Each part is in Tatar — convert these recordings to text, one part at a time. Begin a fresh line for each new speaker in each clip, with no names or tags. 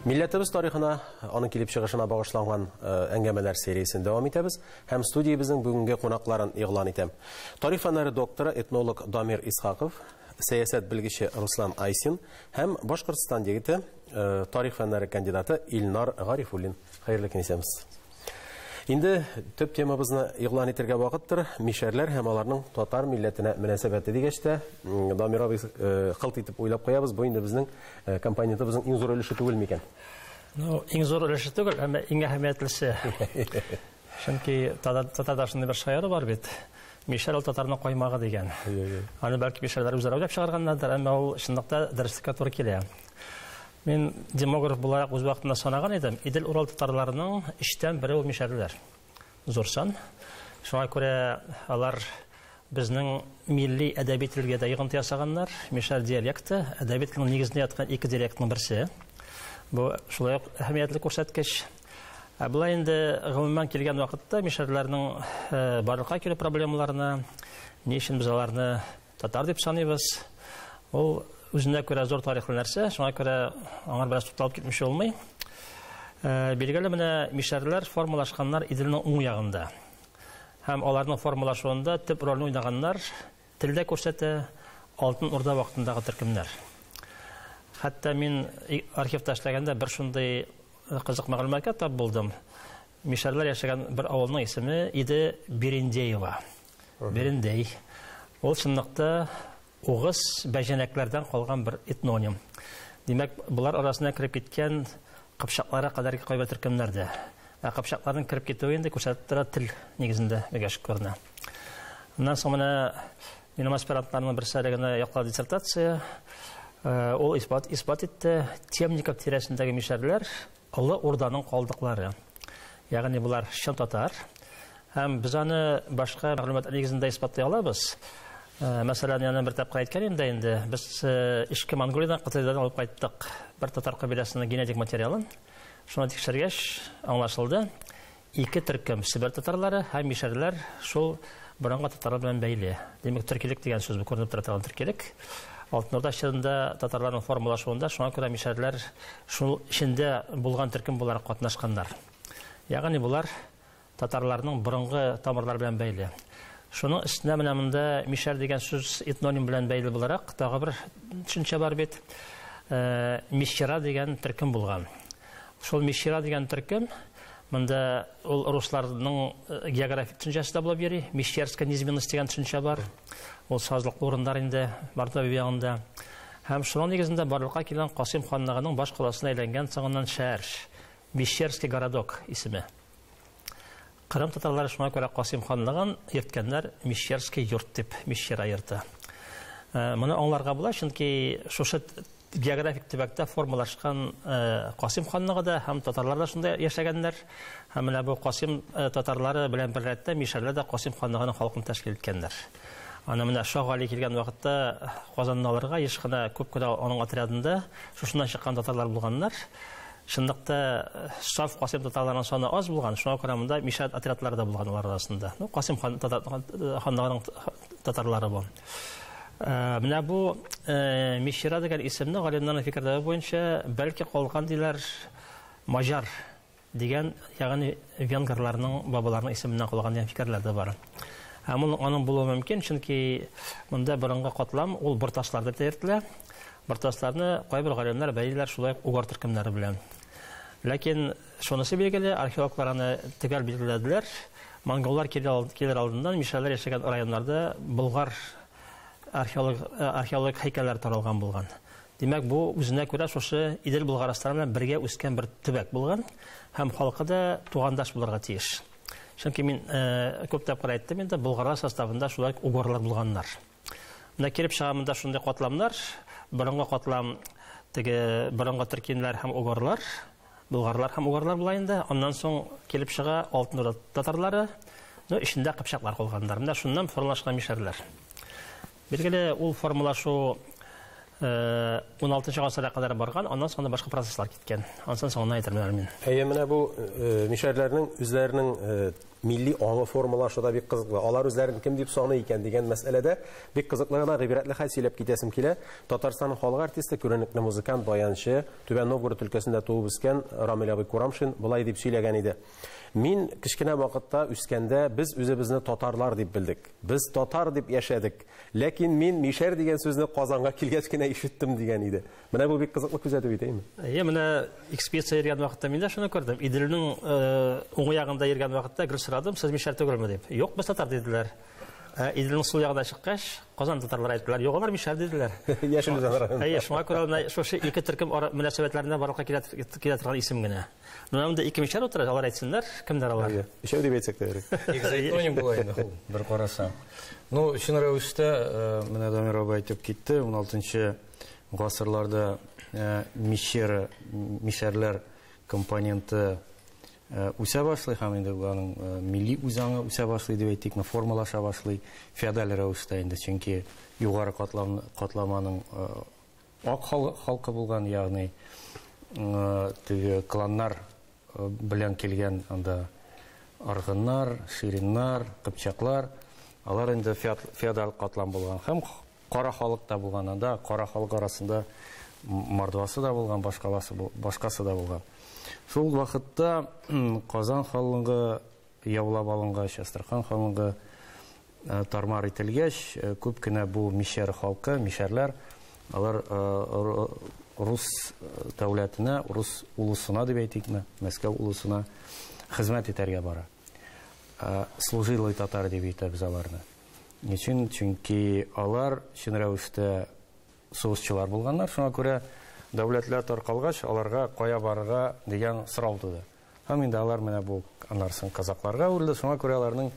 Милләтебез тарихына, аның килеп чыгышына багышланган әңгәмәләр сериясен дәвам итәбез һәм студиябезнең бүгенге кунакларын игълан итәм. Тарих фәннәре докторы, этнолог Дамир Исхаков, сәясәт белгече Руслан Айсин һәм Башкортстан егете, тарих фәннәре кандидаты Илнар Гарифуллин. Хәерле көн исәмез. Инде төп темабызны игълан итәргә вакыттыр. Мишәрләр һәм аларның татар милләтенә мөнәсәбәте дигәч тә, Дамир абый кылт итеп уйлап куябыз, бу инде безнең компонентыбызның иң зур өлеше түгел микән?
Иң зур өлеше түгел, әмма иң әһәмиятлесе. Чөнки татарда шундый бер шаяры бар бит. Мишәр татарның каймагы дигән. Аны бәлки мишәрләр үзләре уйлап чыгарганнардыр, әмма ул чынлыкта дөреслеккә туры килә. Мен демограф буларак үз вакытында санаган идем. Идел Урал татарларының иштән бире ул мишәрләр. Зур сан. Шуңа күрә алар безнең милли әдәби телгә дә йогынты ясаганнар. Мишәр диалекты, әдәби телнең нигезенә яткан ике диалектның берсе. Бу шулай ук әһәмиятле күрсәткеч. Булай инде гомумән килгән вакытта мишәрләрнең барлыкка килә проблемаларына, ни өчен без аларны татар дип саныйбыз? Ул үзенә күрә зур тарихлы нәрсә, шуңа күрә аңар бераз тукталып китмешә булмый. Билгеле менә мишәрләр формалашканнар Иделнең уң ягында. Һәм аларның формалашуында төп рольне уйнаганнар телдә күрсәтә Алтын Урда вакытындагы төркемнәр. Хәтта мин архивта эшләгәндә бер шундый кызык мәгълүматка тап булдым. Мишәрләр яшәгән бер авылның исеме иде Берендеева. Берендей. Ул чынлыкта Угыз бәҗәнәкләрдән калган бер этноним. Димәк, булар арасына кирип киткән кыпчаклары кадәр кайбер төркемнәр дә. Кыпчакларның кирип китүе инде күрсәтеп тора тел нигезендә бигәш күренә. Моннан соң менә минем аспирантларның берсе генә яклады диссертация. Ул исбат итте Темников тирәсендәге мишәрләр Олы Урданың калдыклары. Ягъни булар чын татар. Һәм без аны башка мәгълүматлар нигезендә исбатлый алабыз. Мәсәлән, яна бер тапкыр әйткән инде без Ишке Монголиядан Кытайдан алып кайттык бер татар кабиләсенең генетик материалын. Шуны тикшергәч аңлашылды. Ике төркем Себер татарлары һәм мишәрләр шул борынгы татарлар белән бәйле. Димәк, төркилек дигән сүз бу күренеп тора торган төркилек. Алтын Урда чорында татарларның формалашуында шуңа күрә мишәрләр шул içендә булган төркем буларак катнашканнар. Ягъни булар татарларның борынгы тамырлары белән бәйле. Шуның өстенә менә монда мишәр дигән сүз этноним белән бәйле буларак тагы бер төшенчә бар бит. Мишчера дигән төркем булган. Шул мишчера дигән төркем монда ул русларның географик төшенчәсе дә булып йөри. Мишчерская низменность дигән төшенчә бар. Ул сазлыклы урыннар инде Барда ягында. Һәм шуның нигезендә барлыкка килгән Касыйм ханлыгының баш каласына әйләнгән соңыннан шәһәр Мишчерский городок исеме. Кырым татарлары шуңа күрә Касыйм ханлыгын йөрткәннәр Мишчерский йорт дип Мишчера йорты. Моны аңларга була, чөнки шушы географик төбәктә формалашкан Касыйм ханлыгы да һәм татарлар да шунда яшәгәннәр. Һәм менә бу Касыйм татарлары белән берлектә Мишәрләр дә Касыйм ханлыгының халкын тәшкил иткәннәр. Аны менә Шагали килгән вакытта Казанны алырга еш кына күп кенә аның отрядында шушыннан чыккан татарлар булганнар. Шундыкта саф Касыйм татарларының саны аз булган. Шуңа күрә монда мишәр отрядлары да булган алар арасында. Касыйм ханлыгының татарлары бу. Менә бу Мишчера дигән исемне галимнәрнең фикерләре буенча бәлки калган диләр Мажар дигән, ягъни венгрларның бабаларының исеменнән калган дигән фикерләр дә бар. Һәм аның булуы мөмкин, чөнки монда борынгы катлам ул берташлар дип йөртелә. Берташларны кайбер галимнәр бәйлиләр шулай угар төркемнәре белән. Ләкин шунысы билгеле, археологлар аны төгәл билгеләделәр. Монголлар килер алдыннан мишәрләр яшәгән районнарда болгар археолог һәйкәлләр таралган булган. Димәк, бу үзенә күрә шушы Идел Булгарстаны белән бергә үскән бер төбәк булган һәм халкы да тугандаш булырга тиеш. Чөнки мин күп тапкыр әйттем инде, Булгар составында шулай угарлар булганнар. Менә кирип чыгамында шундый катламнар, борынгы катлам теге борынгы төркемнәр һәм угарлар, болгарлар һәм угарлар була инде. Аннан соң килеп чыга Алтын Урда татарлары, ичендә кыпчаклар калганнар. Менә шуннан формалашкан мишәрләр. Билгеле, ул формалашу 16 гасырга кадәр барган, аннан соң башка процесслар киткән. Аннан соң әйтермен мин.
Менә бу мишәрләрнең үзләренең milli аңы формалашу да бик кызыклы. Алар үзләрен кем дип саны икән дигән мәсьәләдә бик кызыклы гына гыйбрәтле хәл сөйләп китәсем килә. Татарстанның халык артисты, күренекле музыкант, баянчы, Түбән Новгород өлкәсендә туып үскән Рамил абый Курамшин болай дип сөйләгән иде. Мин кечкенә вакытта үскәндә без үзебезне татарлар дип белдек. Без татар дип яшәдек. Ләкин мин мишәр дигән сүзне Казанга килгәч кенә ишеттем дигән иде. Менә бу бик кызыклы күзәтү бит, әйме?
Менә экспедиция йөргән вакытта мин дә шуны күрдем. Иделнең уң ягында йөргән вакытта гел сорадым, сез мишәр түгелме дип. Юк, без татар диделәр. Иделнең сул ягына чыккач, Казан татарлары әйттеләр, юк, алар мишәр диделәр.
Яшел үзәннәр.
Шуңа күрә менә шушы ике төркем мөнәсәбәтләренә барлыкка килә торган исем генә. Монда ике мишәр утыра, алар әйтсеннәр, кемдер алар?
Ишәү дип әйтсәк тә ярый.
Экзотоним була инде ул, бер карасаң. Ну, шуны рәвештә, менә Дамир абый әйтеп китте, 16-нчы гасырларда мишәрләр компоненты үсә башлый, һәм инде аның милли үзаңы үсә башлый дип әйтик, формалаша башлый, феодаль рәвештә инде, чөнки югары катламаның ак халкы булган, ягъни теге кланнар белән килгән анда аргыннар, шириннар, кыпчаклар, алар инде феодаль катлам булган, һәм кара халык та булган, анда кара халык арасында мордвасы да булган, башкасы да булган. Шул вакытта Казан халыгы яулап алынгач, Астрахан халыгы тармар ителгәч, күп кенә бу мишәр халкы, мишәрләр, алар рус дәүләтенә, рус улусына дип әйтикме, Мәскәү улусына хезмәт итәргә бара. Служилый татар дип әйтәбез аларны. Ничек? Чөнки алар чын рәвештә сугышчылар булганнар, шуңа күрә дәүләтләр таркалгач, аларга кая барырга дигән сорау туды. Һәм инде алар менә бу аннарсын казакларга үрелде, шуңа күрә аларның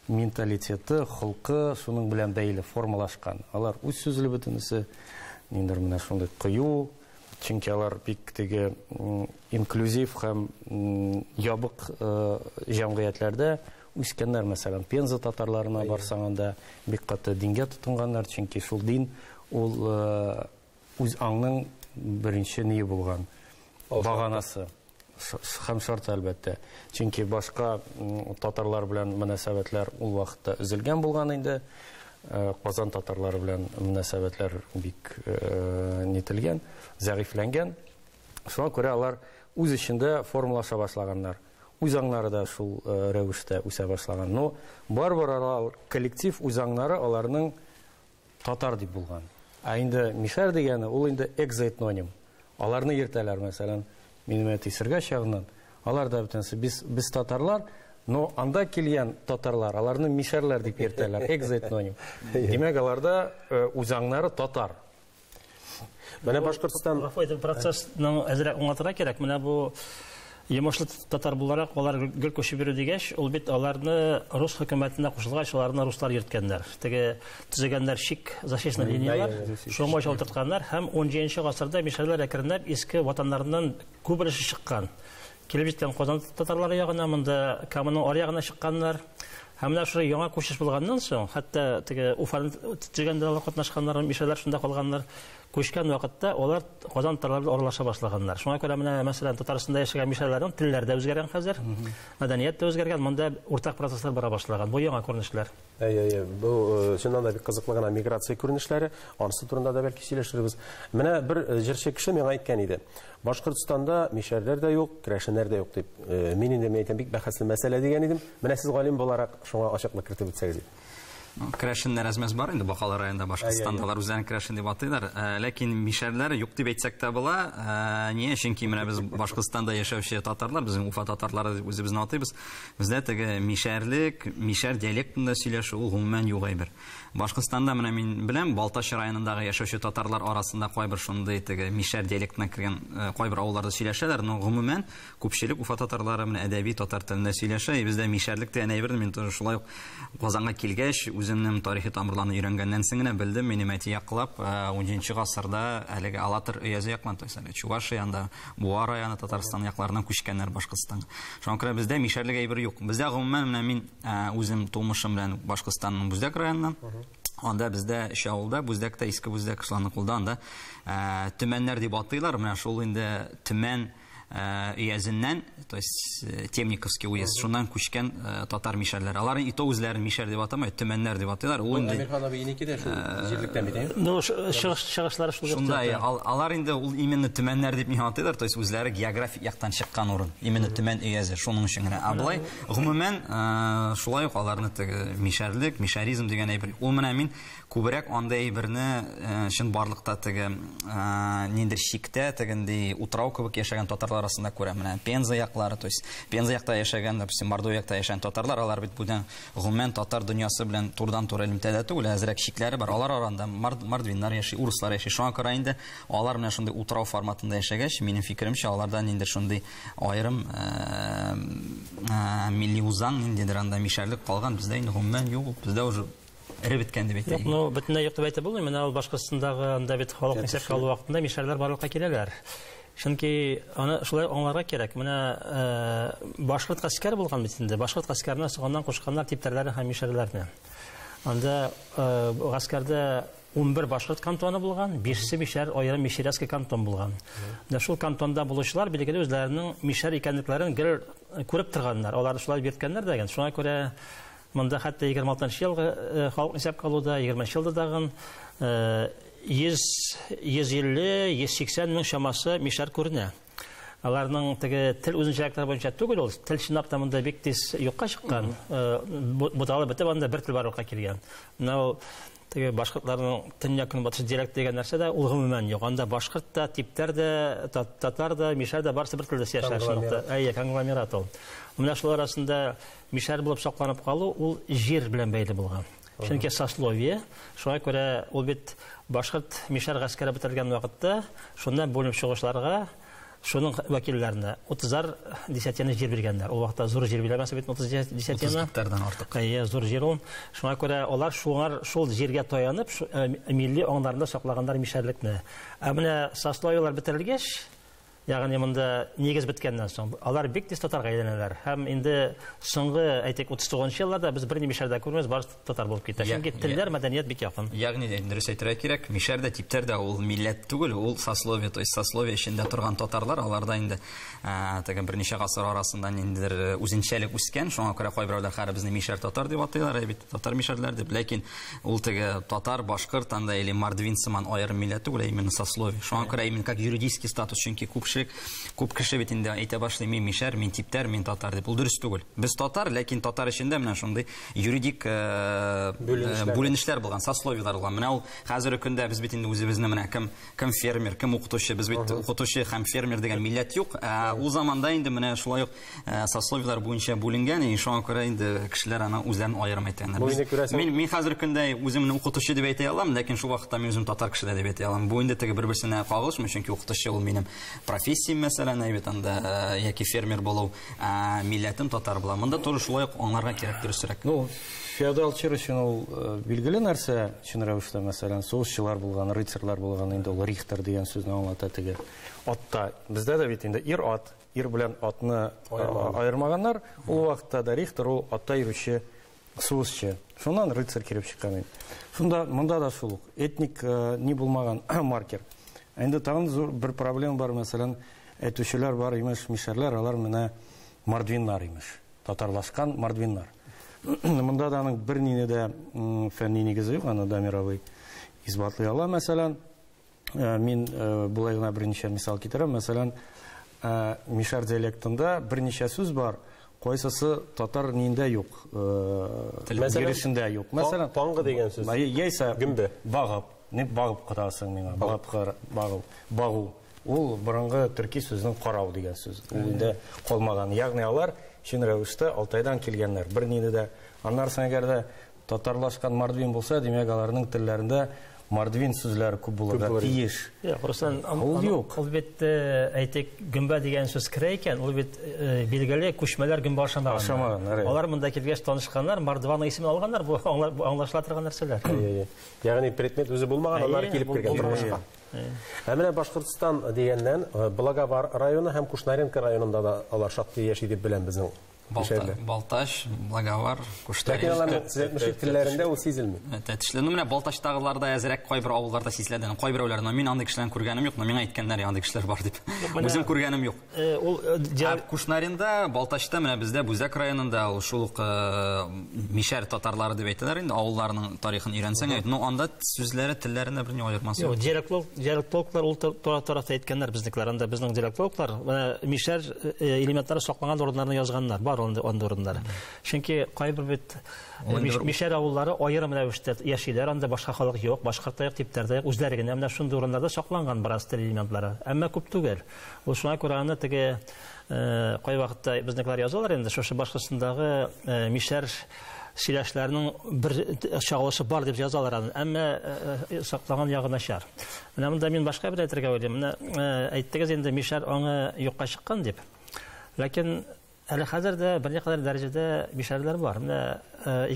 менталитеты, холкы шуның белән бәйле формалашкан. Алар үз сүзле бөтенесе, ниндер менә шундый кыю, чөнки алар бик теге инклюзив һәм ябык җәмгыятьләрдә үскәннәр, мәсәлән, Пенза татарларына барсаң анда бик каты дингә тотынганнар, чөнки шул дин ул үз аңның беренче ние булган баганасы һәм шарт әлбәттә. Чөнки башка татарлар белән мөнәсәбәтләр ул вакытта үзелгән булган инде. Казан татарлары белән мөнәсәбәтләр бик нителгән, зәгыйфләнгән. Шуңа күрә алар үз эчендә формалаша башлаганнар. Үз аңнары да шул рәвештә үсә башлаган. Но барбар алар коллектив үз аңнары аларның татар дип булган. Инде мишәр дигәне ул инде экзотоним. Аларны йөртәләр, мәсәлән, минем әтисергә чагыннан. Алар да бөтенсе без татарлар, но анда килгән татарлар, аларны мишәрләр дип йөртәләр, экзотоним. Димәк, аларда үз аңнары татар.
Менә Башкортстан
процессның әзрәк аңлатырга кирәк. Менә бу Йомышлы татар буларак, алар гел күчеп йөрү дигәч, ул бит аларны рус хөкүмәтенә кушылгач, аларны руслар йөрткәннәр. Теге төзегәннәр шик, защитный линиялар, шуңа чалтыртканнар һәм 17нче гасырда мишәрләр әкренләп иске ватаннарыннан күбелеше чыккан. Килеп җиткән Казан татарлары ягына, монда Каманың аръягына чыкканнар. Һәм менә шушы яңа күчеш булганнан соң, хәтта теге Уфаны төзегәндә катнашканнар, мишәрләр шунда калганнар. Күчкән вакытта алар Казан татарлары аралаша башлаганнар. Шуңа күрә менә мәсәлән Татарстанда яшәгән мишәрләрнең телләре дә үзгәргән хәзер, мәдәният дә үзгәргән, монда уртак процесслар бара башлаган. Бу яңа күренешләр.
Бу чыннан да бик кызыклы гына миграция күренешләре, анысы турында да бәлки сөйләшербез. Менә бер җырчы кеше миңа әйткән иде. Башкортстанда мишәрләр дә юк, керәшеннәр дә юк дип. Мин инде әйтәм, бик бәхәсле мәсьәлә дигән идем. Менә сез галим буларак шуңа ачыклык кертеп үтсәгез.
Керәшеннәр әзмәс бар инде Бакалы районында, Башкортстандалар үзләрен керәшен дип атыйлар. Ләкин мишәрләр юк дип әйтсәк тә була. Ние? Чөнки менә без Башкортстанда яшәүче татарлар, безнең Уфа татарлары үзебезне атыйбыз. Бездә теге мишәрлек, мишәр диалектында сөйләшү ул гомумән юк әйбер. Башкортстанда менә мин беләм, Балтач районындагы яшәүче татарлар арасында кайбер шундый теге мишәр диалектына кергән кайбер авылларда сөйләшәләр, но гомумән күпчелек Уфа татарлары менә әдәби татар телендә сөйләшә. Бездә мишәрлек тә әйбер, мин шулай ук Казанга килгәч үземнең тарихи тамырларны өйрәнгәннән соң гына белдем, минем әти яклап 10нчы гасырда әлеге Алатыр өязе яклан тойсалар. Чувашия янда, Буа районы Татарстан якларынан күчкәннәр Башкортстанга. Шуңа күрә бездә мишәрлек әйбер юк. Бездә гомумән менә мин үзем тумышым белән Башкортстанның Бүздәк районыннан. Анда бездә Шавылда, Бүздәктә, Иске Бүздәк, Шуланыкулда анда төмәннәр дип атыйлар. Менә шул инде төмән өязеннән, то есть Темниковский уезд, шуннан күчкән татар мишәрләр. Алар ито үзләрен мишәр дип атамый, төмәннәр дип атыйлар. Ул инде
Әмирхан абый инеке дә шул җирлектән бит, әйе?
Ну, чыгышлары шул.
Шундай, алар инде ул именно төмәннәр дип мин атыйлар, то есть үзләре географик яктан чыккан урын. Именно төмән өязе, шуның өчен генә. Аблай, гомумән, шулай ук аларны мишәрлек, мишәризм дигән әйбер. Ул менә мин күбрәк андай әйберне шин барлыкта ниндер шиктә, тегенди утрау кебек яшәгән татарлар арасында күрәм. Менә Пенза яклары, то есть Пенза якта яшәгән, допустим, Мордовия якта яшәгән татарлар, алар бит бүген гомумән татар дөньясы белән турыдан-туры элемтәдә түгел, әзрәк шикләре бар. Алар арасында мордвиннар яши, урыслар яши. Шуңа күрә инде алар менә шундый утрау форматында яшәгәч, минем фикеремчә, аларда ниндер шундый аерым милли узан ниндидер анда мишәрлек калган. Бездә инде гомумән юк, бездә уже эребеткән дип әйтәм.
Ну, бөтенләй юк дип әйтә булмый. Менә ул Башкортстандагы анда бит халык исәпкә алу вакытында мишәрләр барлыкка киләләр. Чөнки аны шулай аңларга кирәк. Менә башкорт гаскәр булган бит инде. Башкорт гаскәренә суганнан кушканнар типтәрләре һәм мишәрләрне. Анда гаскәрдә 11 башкорт кантоны булган, 5-се мишәр аерым мишәрәскә кантон булган. Менә шул кантонда булучылар билгеле үзләренең мишәр икәнлекләрен күреп торганнар. Алар шулай бирткәннәр дигән. Шуңа күрә монда хәтта 26 елгы халык исәпкә алуда 20 елда дагын 150-180 мең шамасы мишәр күренә. Аларның теге тел үзенчәлекләре буенча түгел, ул тел чинап та монда бик тиз юкка чыккан. Буталы бетеп анда бер тел барлыкка килгән. Менә теге башкортларның төньяк-көнбатыш диалект дигән нәрсә дә ул гомумән юк. Анда башкорт та, типтәр дә, татар да, мишәр дә барысы бер телдә яшәшә шунда. Әйе, конгломерат ул. Менә шул арасында мишәр булып сакланып калу ул җир белән бәйле булган. Чөнки сословие, шуңа күрә ул бит башкорт мишәр гаскәре бетергән вакытта шуннан бүленеп чыгышларга шуның вәкилләренә 30 десятина җир биргәннәр. Ул вакытта зур җир бирәмәс бит 30 десятина.
30 гектардан артык.
Әйе, зур җир ул. Шуңа күрә алар шул җиргә таянып, милли аңнарында саклаганнар мишәрлекне. Ә менә сословиелар бетерелгәч, ягъни монда нигез биткәннән соң, алар бик тиз татарга әйләнәләр. Һәм инде соңгы, әйтик, 39 елларда без берни мишәрдә күрмәс, барысы татар булып китә. Чөнки телләр, мәдәният бик якын.
Ягъни дөрес әйтергә кирәк, мишәрдә, типтәрдә ул милләт түгел, ул сословие, то есть сословие эчендә торган татарлар, аларда инде теге берничә гасыр арасында ниндидер үзенчәлек үскән. Шуңа күрә кайберәүләр хәзер безне мишәр татар дип атыйлар, бит татар мишәрләр дип. Ләкин ул теге татар, башкорт анда или мордвин сыман аерым милләт түгел, именно сословие. Шуңа күрә именно как юридический статус, чөнки күп кеше бит инде әйтә башлый, мин мишәр, мин типтәр, мин татар дип. Ул дөрес түгел. Без татар, ләкин татар эчендә менә шундый юридик бүленешләр булган, сословиелар булган. Менә ул хәзерге көндә без бит инде үзебезне менә кем фермер, кем укытучы, без бит укытучы һәм фермер дигән милләт юк. Ул заманда инде менә шулай ук сословиелар буенча бүленгән, шуңа күрә инде кешеләр аны үзләрен аерым әйткәннәр. Мин хәзерге көндә үземне укытучы дип әйтә алам, ләкин шул вакытта мин үзем татар кеше дип әйтә алам. Бу инде теге бер-берсенә кагылышмый, чөнки укытучы ул минем профессиям, мәсәлән, әйбет анда яки фермер булу, милләтем татар була. Монда туры шулай ук аңларга кирәк, дөресрәк.
Ну, феодал чир өчен ул билгеле нәрсә, чын рәвештә, мәсәлән, сугышчылар булган, рыцарьлар булган, инде ул рихтер дигән сүзне аңлата теге. Атта, бездә дә бит инде ир белән атны аермаганнар. Ул вакытта да рихтер ул атта йөрүче сугышчы. Шуннан рыцарь кирип чыккан. Шунда монда да шул ук этник ни булмаган маркер. Инде тагын зур бер проблема бар, мәсәлән, әйтүчеләр бар, имеш, мишәрләр, алар менә мордвиннар имеш, татарлашкан мордвиннар. Монда да аның бер нине дә фәнни нигезе юк, аны Дамир абый исбатлый ала. Мәсәлән, мин булай гына берничә мисал китерәм. Мәсәлән, мишәр диалектында берничә сүз бар, кайсысы татар ниндә юк, гирешендә юк.
Мәсәлән, таңгы дигән сүз.
Яисә багып, не багып кытасың миңа, багу. Ул борынгы төрки сүзнең карау дигән сүз. Ул инде калмаган. Ягъни алар чын рәвештә Алтайдан килгәннәр. Бер нине дә аннарсын әгәр дә татарлашкан мордвин булса, димәк аларның телләрендә мордвин сүзләре күп булырга тиеш.
Руслан, ул бит әйтик гөмбә дигән сүз керә икән, ул бит билгеле күчмәләр гөмбә ашамаган. Алар монда килгәч танышканнар, мордван исемен алганнар, бу аңлашыла торган нәрсәләр.
Ягъни предмет үзе булмаган, алар килеп кергән тормышка. Менә Башкортстан дигәннән Благовар районы һәм Кушнаренко районында да алар шактый яши дип беләм безнең
Балташ, Благовар, Куштарин.
Ләкин аларның сөйләтмешек телләрендә ул сизелми.
Тәтешле. Менә Балташтагыларда әзрәк кайбер авылларда сизелә. Кайбер авылларда мин андый кешеләрне күргәнем юк, но миңа әйткәннәр андый кешеләр бар дип. Үзем күргәнем юк. Кушнаринда, Балташта, менә бездә Бүзәк районында ул шул ук мишәр татарлары дип әйтәләр инде, авылларның тарихын өйрәнсәң, но анда сүзләре, телләрендә бер ни аермасы юк.
Диалектологлар ул тарафта әйткәннәр безнекеләр, анда безнең диалектологлар мишәр элементлары сакланган урыннарны язганнар, бар анда урыннары. Чөнки кайбер бит мишәр авыллары аерым рәвештә яшиләр, анда башка халык юк, башкорт типтәрдә үзләре генә менә шундый урыннарда сакланган бераз тел элементлары, әмма күп түгел. Ул шуңа күрә аны теге кай вакытта безнекеләр язалар инде, шушы башкасындагы мишәр сөйләшләрнең бер чагылышы бар дип язалар аны, әмма сакланган ягы начар. Менә монда мин башка бер әйтергә уйлыйм. Менә әйттегез инде мишәр аңы юкка чыккан дип. Ләкин әле хәзердә берникадәр дәрәҗәдә мишәрләр бар. Менә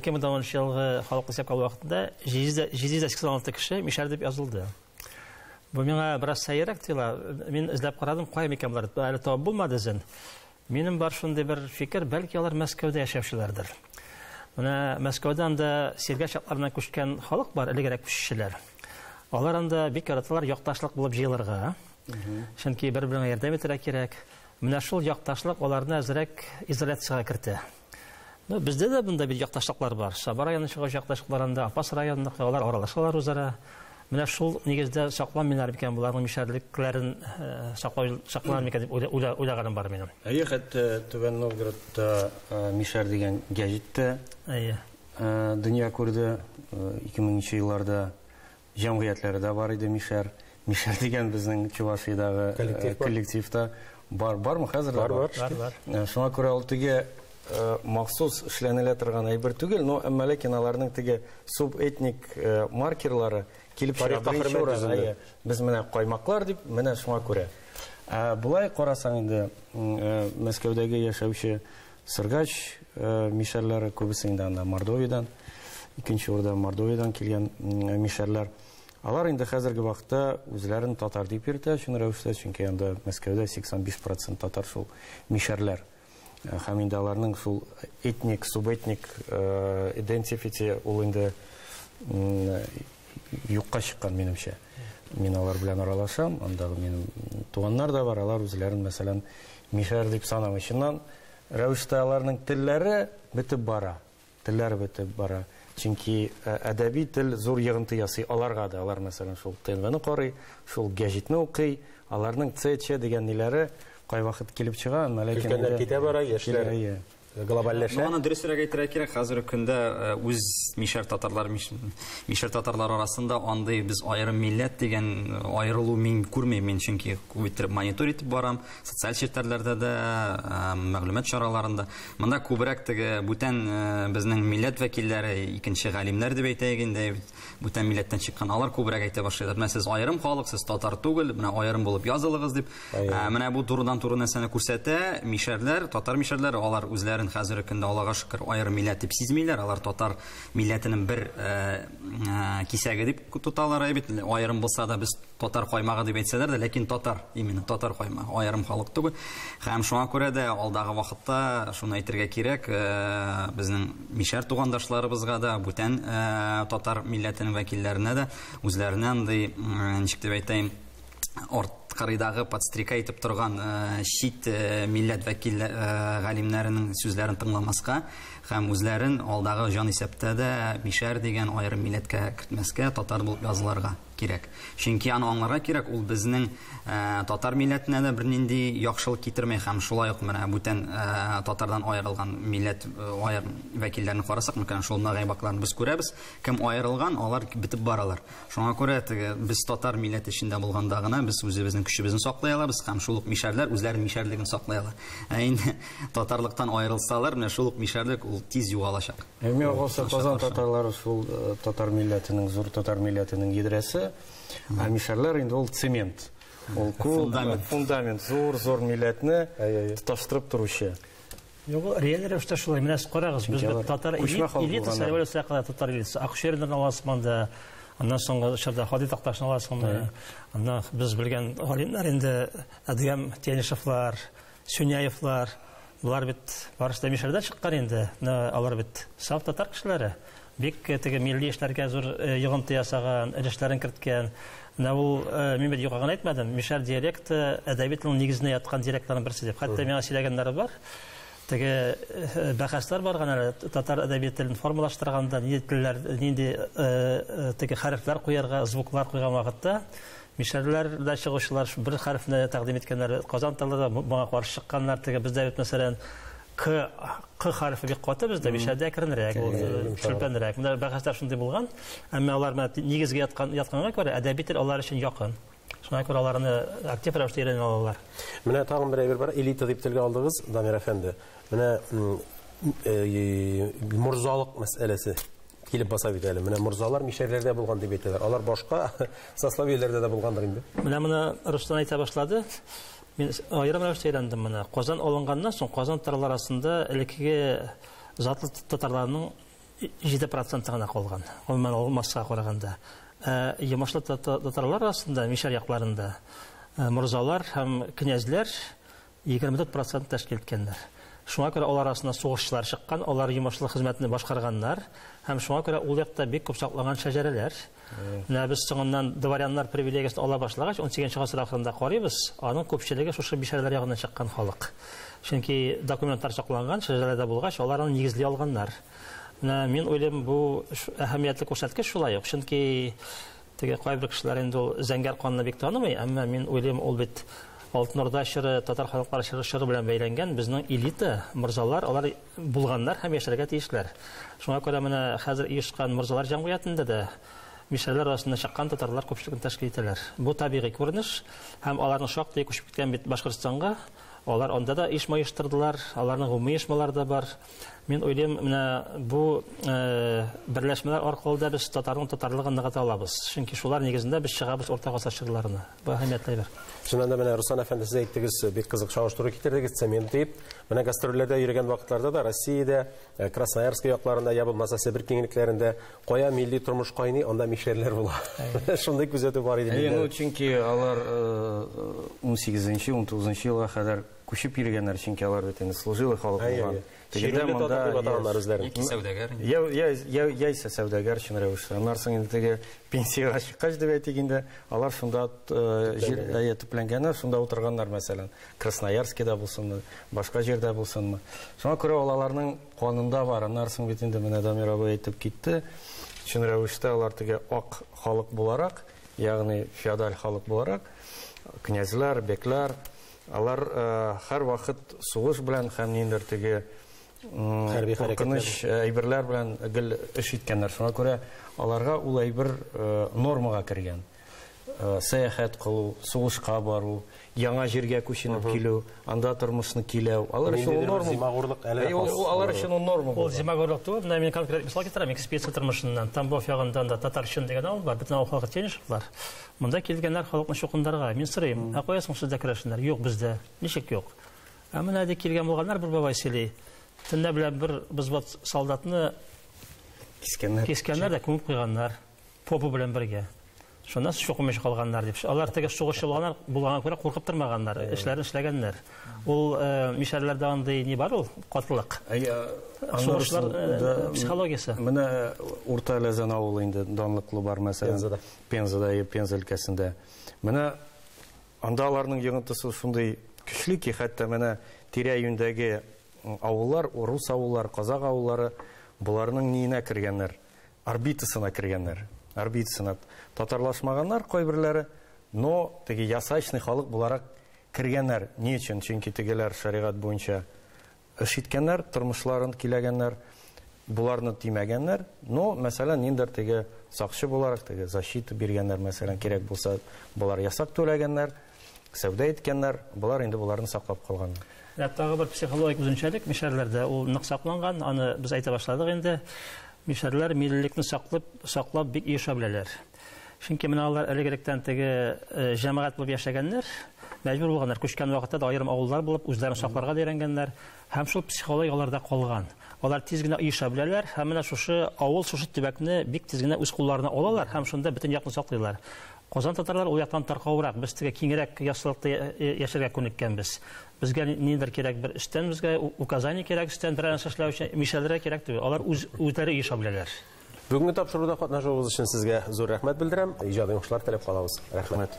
2010 елгы халык исәп алу вакытында 786 кеше мишәр дип язылды. Бу миңа бераз сәеррәк тела. Мин эзләп карадым, кая микән булар. Әле табып булмады зин. Минем бар шундый бер фикер, бәлки алар Мәскәүдә яшәүчеләрдер. Менә Мәскәүдә анда сиргә чакларына күчкән халык бар, элегрәк күчүчеләр. Алар анда бик яраталар якташлык булып җыелырга. Чөнки бер-беренә ярдәм итәргә кирәк. Менә шул якташлык аларны әзрәк изоляциягә кертә. Бездә дә монда бик якташлыклар бар. Саба районы чыгыш якташлыкларында, Апас районында алар аралашалар үзара. Менә шул нигездә сакланмыйлар икән буларның мишәрлекләрен сакланмыйлар икән дип уйлаганым бар минем.
Хәтта Түбән Новгородта мишәр дигән гәҗиттә дөнья күрде. 2000 елларда җәмгыятьләре дә бар иде мишәр. Мишәр дигән безнең Чувашиядагы коллективта бармы хәзер?
Бар.
Шуңа күрә ул теге махсус эшләнелә торган әйбер түгел, но әмма ләкин аларның теге субэтник маркерлары килеп чыга. Без менә каймаклар дип, менә шуңа күрә. Булай карасаң инде Мәскәүдәге яшәүче Сыргач мишәрләре күбесендә анда Мордовиядан, икенче урында Мордовиядан килгән мишәрләр. Алар инде хәзерге вакытта үзләрен татар дип йөртә, шуны рәвештә, чөнки анда Мәскәүдә 85% татар шул мишәрләр. Һәм инде аларның шул этник, субэтник идентификация ул инде юкка чыккан минемчә. Мин алар белән аралашам, андагы минем туганнар да бар, алар үзләрен мәсәлән мишәр дип санамыйчыннан рәвештә аларның телләре бетеп бара. Телләре бетеп бара. Чөнки әдәби тел зур йогынты ясый аларга да. Алар мәсәлән шул ТНВ-ны карый, шул гәҗитне укый, аларның ЦЧ дигән ниләре кай вакыт килеп чыга, ләкин
Өлкәннәр китә бара, яшьләр глобальләшә.
Аны дөресрәк әйтергә кирәк, хәзерге көндә үз мишәр татарлар арасында андый без аерым милләт дигән аерылу мин күрмим, мин чөнки күп монитор итеп барам, социаль челтәрләрдә дә, мәгълүмат чараларында. Монда күбрәк теге бүтән безнең милләт вәкилләре, икенче галимнәр дип әйтәйек инде, бүтән милләттән чыккан алар күбрәк әйтә башлыйлар. Менә сез аерым халык, сез татар түгел, менә аерым булып язылыгыз дип. Менә бу турыдан-туры нәрсәне күрсәтә. Мишәрләр, татар мишәрләре, алар үзләрен хәзерге көндә Аллага шөкер аерым милләт дип сизмиләр. Алар татар милләтенең бер кисәге дип тоталар бит. Аерым булса да без татар каймагы дип әйтсәләр дә, ләкин татар, именно татар каймагы, аерым халык түгел. Һәм шуңа күрә дә алдагы вакытта шуны әйтергә кирәк, безнең мишәр тугандашларыбызга да, бүтән татар милләтенең вәкилләренә дә үзләренә андый, ничек дип әйтәйем, кырыйдагы подстрика итеп торган чит милләт вәкил галимнәренең сүзләрен тыңламаска һәм үзләрен алдагы җан исәптә дә мишәр дигән аерым милләткә кертмәскә, татар булып язылырга кирәк. Чөнки аны аңларга кирәк, ул безнең татар милләтенә дә бернинди яхшылык китермәй һәм шулай ук менә бүтән татардан аерылган милләт аерым вәкилләрне карасак, мөмкин шул нагайбакларны без күрәбез. Кем аерылган, алар битеп баралар. Шуңа күрә без татар милләт эчендә булганда гына без үзебезнең көчебезне саклый алабыз һәм шул ук мишәрләр үзләренең мишәрлеген саклый алар. Инде татарлыктан аерылсалар, менә шул ук мишәрлек ул тиз югалачак.
Мен госо Казан татарлары шул татар милләтенең, зур татар милләтенең ядрәсе, а мишәрләр инде ул цемент. Ул фундамент, зур милләтне тоташтырып торучы.
Юк, реаль рәвештә шулай. Менә карагыз, без татар элитасы, революция кадәр татар элитасы. Акшердән аласманда, аннан соң шәрдә Хади Такташны аласманда. Аннан без белгән галимнәр инде Адгам Тенишевлар, Сүняевлар, Булар бит барышта мишәрдән чыккан инде. Алар бит саф татар кешеләре. Бик теге милли эшләргә зур йогынты ясаган, өлешләрен керткән. Ул мин бит югыгын әйтмәдем. Мишәр диалекты әдәби телнең нигезенә яткан диалектларның берсе дип. Хәтта миңа сөйләгәннәре бар. Теге бәхәсләр бар гына татар әдәби телен формалаштырганда нинди теге хәрефләр куярга, звуклар куйган вакытта мишәрләрдә чыгучылар бер хәрефне тәкъдим иткәннәр. Казан телендә моңа каршы чыкканнар. Теге бездә бит мәсәлән К хәрефе бик каты бездә мишәрдә әкренрәк, шүлпәнрәк. Менә бәхәсләр шундый булган. Әмма алар нигезгә ятканга күрә әдәби тел алар өчен якын. Шуңа күрә аларны актив рәвештә өйрәнә алалар.
Менә тагын бер әйбер бар. Элита дип телгә алдыгыз, Дамир әфәнде. Менә мурзалык мәсьәләсе килеп баса бит әле. Менә мурзалар мишәрләрдә булган дип әйтәләр. Алар башка сословиеләрдә дә булгандыр инде.
Менә Рустам әйтә башлады. Мин аерым рәвештә өйрәндем моны. Казан алынганнан соң Казан татарлар арасында элекке затлы татарларның 7% гына калган. Гомумән алмаска караганда. Йомышлы татарлар арасында мишәр якларында мурзалар һәм князьләр 24% тәшкил иткәннәр. Шуңа күрә алар арасында сугышчылар чыккан, алар йомышлы хезмәтне башкарганнар һәм шуңа күрә ул якта бик күп саклаган шәҗәрәләр. Менә без соңыннан дворяннар привилегиясын ала башлагач 18 гасыр ахырында карыйбыз, аның күпчелеге шушы мишәрләр ягыннан чыккан халык. Чөнки документлар сакланган, шәҗәрәләрдә булгач, аларны нигезли алганнар. Менә мин уйлыйм, бу әһәмиятле күрсәткеч шулай ук. Чөнки теге кайбер кешеләр инде ул зәңгәр канны бик танымый, әмма мин уйлыйм, ул бит Алтын Орда чоры, татар халыклары чоры белән бәйләнгән безнең элита мурзалар, алар булганнар һәм яшәргә тиешләр. Шуңа күрә менә хәзер оешкан мурзалар җәмгыятендә дә мишәрләр арасында чыккан татарлар күпчелеген тәшкил итәләр. Бу табигый күренеш һәм аларның шактый күчеп киткән бит Башкортстанга. Алар анда да оешмаштырдылар, аларның гомуми оешмалары да бар. Мин уйлыйм, менә бу берләшмәләр аркылы да без татарның татарлыгын ныгыта алабыз. Чөнки шулар нигезендә без чыгабыз Орта гасыр чорларына. Бу әһәмиятле бер.
Шуннан да менә Руслан әфәнде сез әйттегез, бик кызык шаштыру китердегез, цемент дип. Менә гастрольләрдә йөргән вакытларда да Россиядә, Красноярск якларында, я булмаса Сибир киңлекләрендә кая милли тормыш кайный, анда мишәрләр була. Шундый күзәтү бар иде.
Чөнки алар 18-нче, 19-нче елга кадәр күчеп йөргәннәр, чөнки алар бит инде служилый халык булган. Тегедә монда
сәүдәгәр.
Яисә сәүдәгәр чын рәвештә. Аннан инде теге пенсияга чыккач дип әйтгәндә, алар шунда төпләнгәннәр, шунда утырганнар, мәсәлән, Красноярскида булсын, башка җирдә булсынмы. Шуңа күрә аларның канында бар. Аннан бит инде менә Дамир абый әйтеп китте. Чын рәвештә алар теге ак халык буларак, ягъни феодаль халык буларак, князьлар, беклар, алар һәр вакыт сугыш белән һәм ниндер теге куркыныч әйберләр белән гел эш иткәннәр. Шуңа күрә аларга ул әйбер нормага кергән. Сәяхәт кылу, сугышка бару, яңа җиргә күченеп килү, анда тормышны киләү. Алар өчен норма. Алар өчен норма.
Ул зимагорлык түгел, менә мин конкрет мисал китерәм, экспедиция тормышыннан. Тамбов ягында да татарчын дигән авыл бар, бөтен авыл халкы тенешләр. Монда килгәннәр халыкны чукындарга. Мин сорыйм, ә каясың сездә керәшеннәр? Юк бездә. Ничек юк? Ә менә дә килгән булганнар бер бабай сөйли. Төнлә белән бер взвод солдатны кискәннәр дә күмеп куйганнар. Попы белән бергә. Шуннан шукымыш калганнар дип. Алар теге сугышчы булганга күрә куркып тормаганнар, эшләрен эшләгәннәр. Ул мишәрләрдә андый ни бар ул? Катлык. Сугышлар психологиясе.
Менә Урта Ләзән авылы инде данлыклы бар, мәсәлән, Пензада, Пенза өлкәсендә. Менә анда аларның йогынтысы шундый көчле ки, хәтта менә тирә-юньдәге авыллар, рус авыллар, казак авыллары буларның ниенә кергәннәр? Орбитасына кергәннәр. Орбитасына татарлашмаганнар кайберләре, но теге ясачный халык буларак кергәннәр. Ни өчен? Чөнки тегеләр шәригать буенча эш иткәннәр, тормышларын киләгәннәр, буларны тимәгәннәр. Но, мәсәлән, ниндер теге сакчы буларак теге защита биргәннәр, мәсәлән, кирәк булса, булар ясак түләгәннәр, сәүдә иткәннәр, булар инде буларны саклап калганнар.
Тагы бер психологик үзенчәлек мишәрләрдә ул нык сакланган, аны без әйтә башладык инде. Мишәрләр миллекне саклап бик иешә беләләр. Чөнки менә алар элегрәктән теге җәмәгать булып яшәгәннәр, мәҗбүр булганнар, күчкән вакытта да аерым авыллар булып үзләрен сакларга өйрәнгәннәр, һәм шул психология аларда калган. Алар тиз генә иешә беләләр, һәм менә шушы авыл, шушы төбәкне бик тиз генә үз кулларына алалар, һәм шунда бөтен якны саклыйлар. Казан татарлар ул яктан таркаурак, без теге киңрәк яшьлектә яшәргә күнеккәнбез. Безгә нидер кирәк бер эштән, безгә указание кирәк эштән, бер нәрсә эшләү өчен мишәләргә кирәк түгел. Алар үзләре иеш беләләр.
Бүгенге тапшыруда катнашуыгыз өчен сезгә зур рәхмәт белдерәм. Иҗади уңышлар теләп калабыз. Рәхмәт.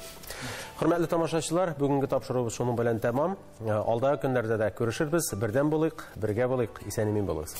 Хөрмәтле тамашачылар, бүгенге тапшыруыбыз шуның белән тәмам. Алдагы көннәрдә дә күрешербез. Бердәм булыйк, бергә булыйк. Исән-имин булыгыз.